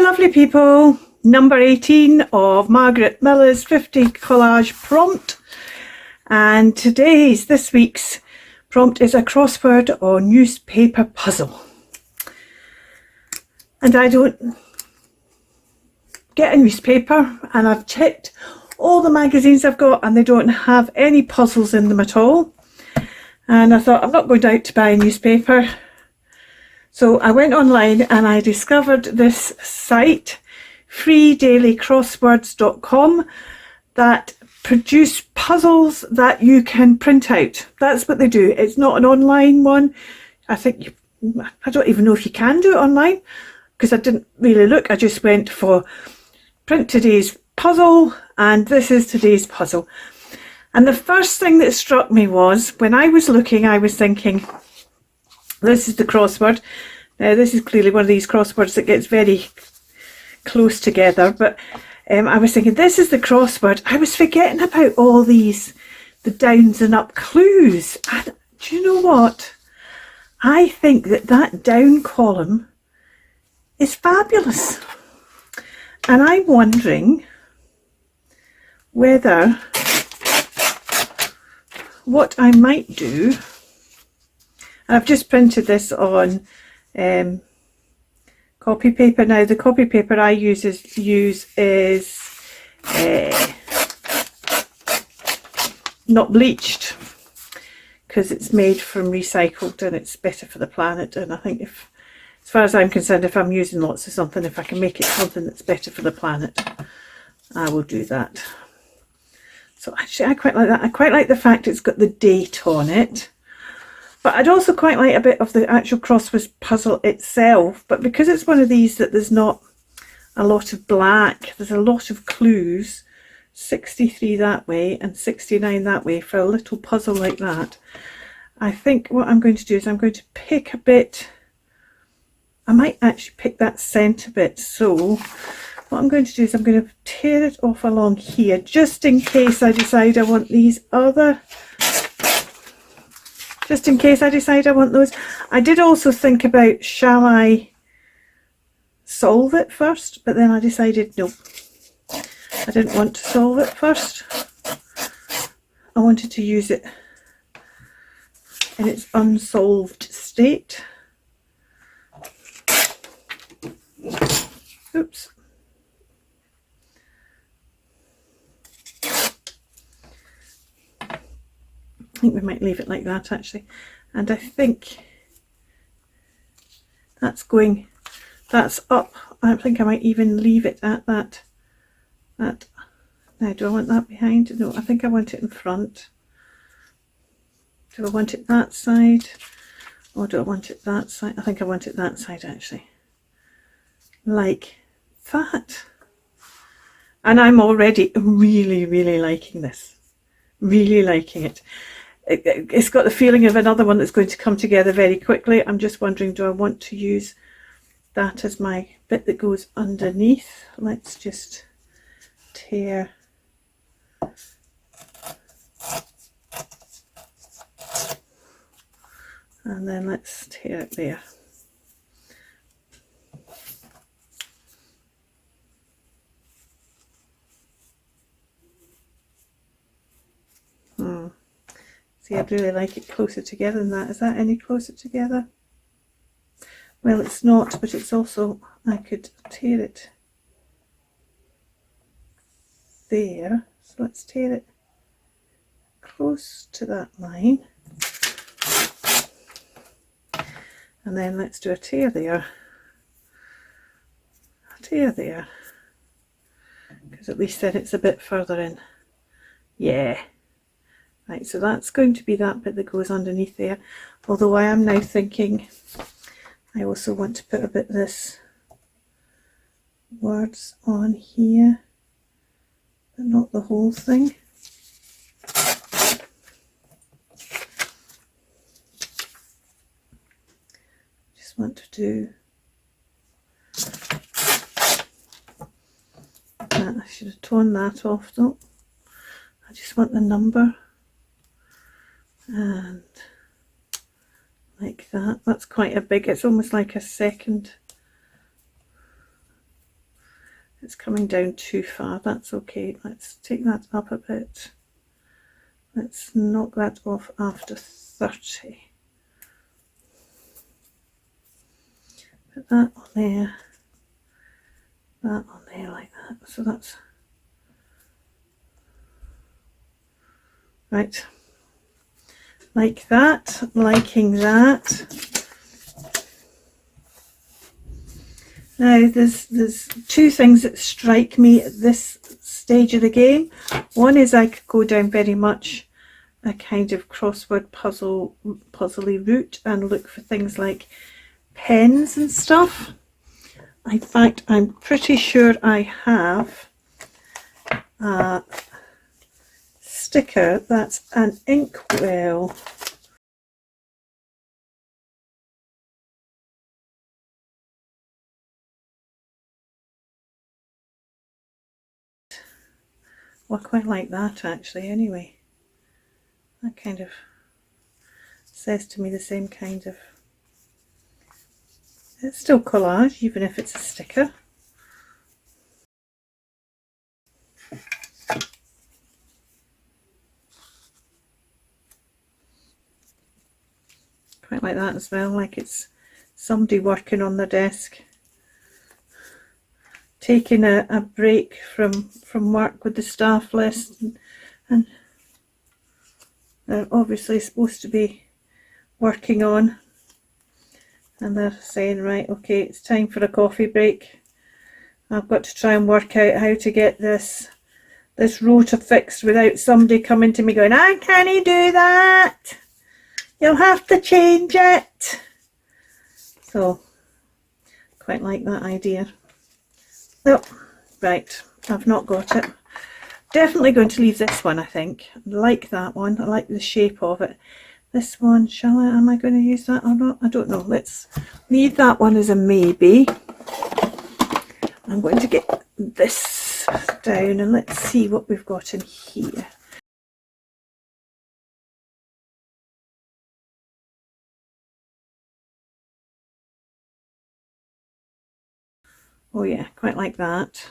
lovely people, number 18 of Margaret Miller's 50 collage prompt, and this week's prompt is a crossword or newspaper puzzle. And I don't get a newspaper, and I've checked all the magazines I've got and they don't have any puzzles in them at all, and I thought I'm not going out to buy a newspaper. So I went online and I discovered this site, freedailycrosswords.com, that produce puzzles that you can print out. That's what they do. It's not an online one. I don't even know if you can do it online, because I didn't really look. I just went for print today's puzzle, and this is today's puzzle. And the first thing that struck me was, when I was looking, I was thinking, this is the crossword. Now this is clearly one of these crosswords that gets very close together, but I was thinking, this is the crossword. I was forgetting about all these, the downs and up clues. And do you know what? I think that down column is fabulous. And I'm wondering whether what I might do, I've just printed this on copy paper. Now the copy paper I use is not bleached, because it's made from recycled and it's better for the planet. And I think, as far as I'm concerned, if I'm using lots of something, if I can make it something that's better for the planet, I will do that. So actually I quite like that. I quite like the fact it's got the date on it. But I'd also quite like a bit of the actual crossword puzzle itself. But because it's one of these that there's not a lot of black, there's a lot of clues, 63 that way and 69 that way for a little puzzle like that. I think what I'm going to do is I'm going to pick a bit. I might actually pick that centre bit. So what I'm going to do is I'm going to tear it off along here, just in case I decide I want these other... Just in case I decide I want those. I did also think about, shall I solve it first? But then I decided, no, I didn't want to solve it first. I wanted to use it in its unsolved state. Oops. I think we might leave it like that actually, and I think that's up. I think I might even leave it at that. Now, do I want that behind? No, I think I want it in front. Do I want it that side, or do I want it that side? I think I want it that side actually, like that. And I'm already really liking this, really liking it. It's got the feeling of another one that's going to come together very quickly. I'm just wondering, do I want to use that as my bit that goes underneath? Let's just tear and then let's tear it there. See, I'd really like it closer together than that. Is that any closer together? Well, it's not, but it's also, I could tear it there. So let's tear it close to that line. And then let's do a tear there. A tear there. Because at least then it's a bit further in. Yeah. Right, so that's going to be that bit that goes underneath there. Although I am now thinking I also want to put a bit of this words on here, but not the whole thing. Just want to do that. I should have torn that off though. I just want the number. And like that. That's quite a big, it's almost like a second it's coming down too far. That's okay. Let's take that up a bit. Let's knock that off after 30. Put that on there, that on there like that. So that's right. Like that, liking that. Now there's two things that strike me at this stage of the game. One is I could go down very much a kind of crossword puzzly route and look for things like pens and stuff. In fact, I'm pretty sure I have a sticker that's an inkwell. Well, I quite like that actually anyway. That kind of says to me the same kind of... It's still collage, even if it's a sticker. Quite like that as well, like it's somebody working on their desk, taking a break from work with the staff list, and they're obviously supposed to be working on, and they're saying, right, okay, it's time for a coffee break. I've got to try and work out how to get this rota fixed without somebody coming to me going, I can't do that, you'll have to change it. So quite like that idea. Oh, right, I've not got it. Definitely going to leave this one, I think. I like that one. I like the shape of it. This one, am I going to use that or not? I don't know. Let's leave that one as a maybe. I'm going to get this down and let's see what we've got in here. Oh yeah, quite like that.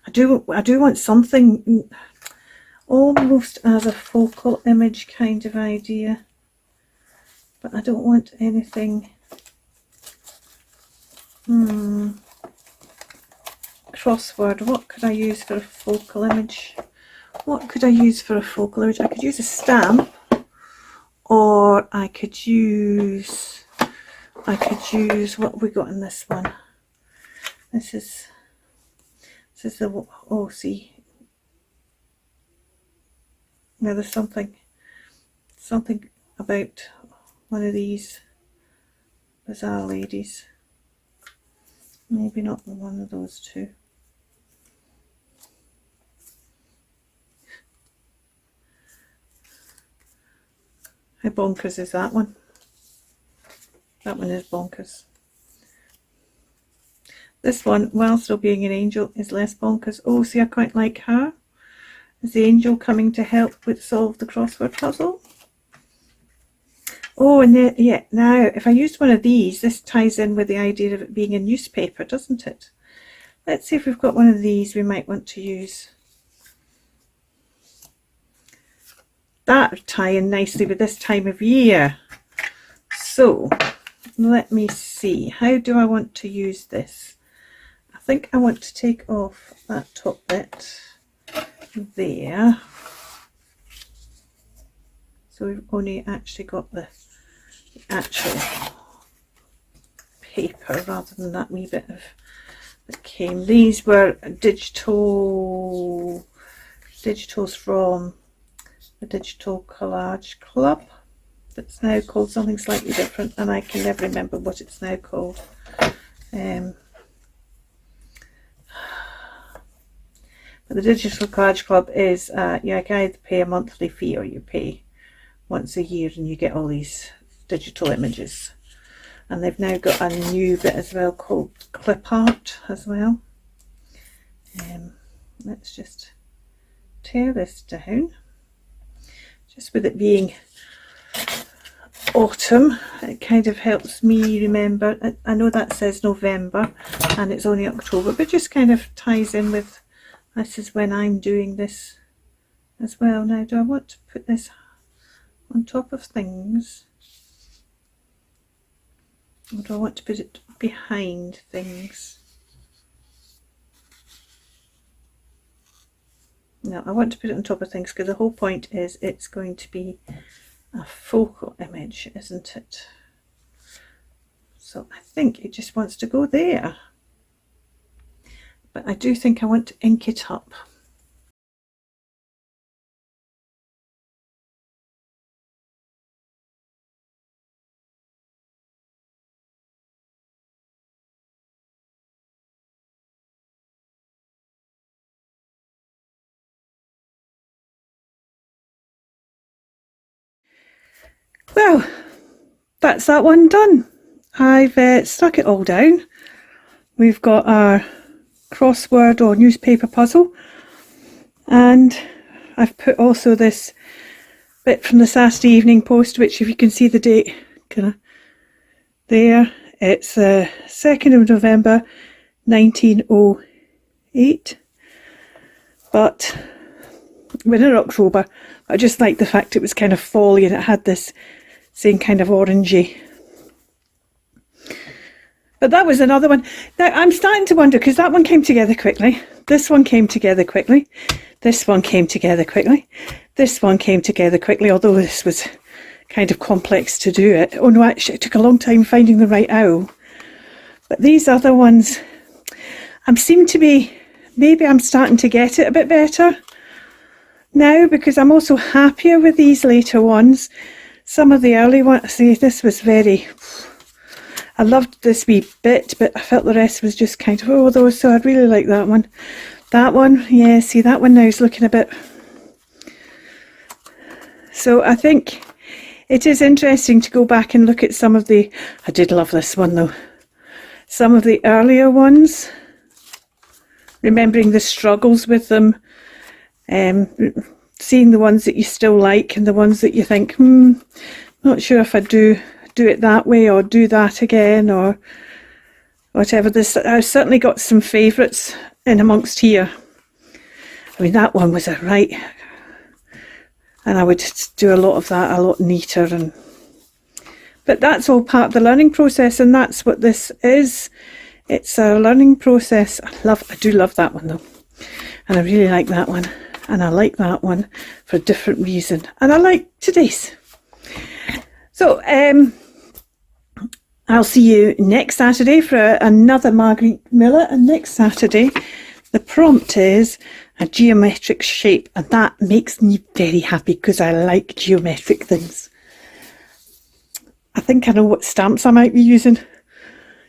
I do want something almost as a focal image kind of idea, but I don't want anything crossword. What could I use for a focal image? What could I use for a focal image? I could use a stamp, or I could use what have we got in this one? This is the, oh, see, now there's something about one of these bizarre ladies. Maybe not one of those two. How bonkers is that one? That one is bonkers. This one, while still being an angel, is less bonkers. Oh, see, I quite like her. Is the angel coming to help with solve the crossword puzzle? Oh, and then, yeah, now if I used one of these, this ties in with the idea of it being a newspaper, doesn't it? Let's see if we've got one of these we might want to use. That would tie in nicely with this time of year. So let me see, how do I want to use this? I think I want to take off that top bit there, so we've only actually got the actual paper rather than that wee bit of that came. These were digitals from the Digital Collage Club, that's now called something slightly different, and I can never remember what it's now called. But the Digital Collage Club is you either pay a monthly fee or you pay once a year and you get all these digital images. And they've now got a new bit as well called clip art as well. Let's just tear this down, just with it being autumn. It kind of helps me remember. I know that says November and it's only October, but just kind of ties in with this is when I'm doing this as well. Now, do I want to put this on top of things, or do I want to put it behind things? No, I want to put it on top of things because the whole point is it's going to be a focal image, isn't it? So I think it just wants to go there, but I do think I want to ink it up. Well, that's that one done. I've stuck it all down. We've got our crossword or newspaper puzzle, and I've put also this bit from the Saturday Evening Post, which if you can see the date kind of there, it's 2nd of November 1908, but we're in October. I just like the fact it was kind of folly and it had this same kind of orangey. But that was another one. Now I'm starting to wonder, because that one came together quickly, this one came together quickly, this one came together quickly, this one came together quickly, although this was kind of complex to do it. Oh no, actually it took a long time finding the right owl. But these other ones, maybe I'm starting to get it a bit better now, because I'm also happier with these later ones. Some of the early ones, see, this was I loved this wee bit, but I felt the rest was just kind of, those, so I'd really like that one. That one, yeah, see, that one now is looking a bit. So I think it is interesting to go back and look at some of the, I did love this one though, some of the earlier ones, remembering the struggles with them, seeing the ones that you still like and the ones that you think, not sure if I do it that way or do that again or whatever. I've certainly got some favourites in amongst here. I mean, that one was a right, and I would do a lot of that a lot neater, but that's all part of the learning process, and that's what this is. It's a learning process. I do love that one though, and I really like that one. And I like that one for a different reason. And I like today's. So I'll see you next Saturday for another Margarete Miller. And next Saturday, the prompt is a geometric shape. And that makes me very happy because I like geometric things. I think I know what stamps I might be using.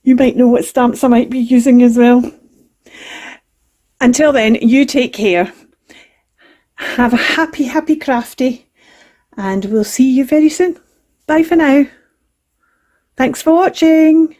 You might know what stamps I might be using as well. Until then, you take care. Have a happy crafty, and we'll see you very soon. Bye for now. Thanks for watching.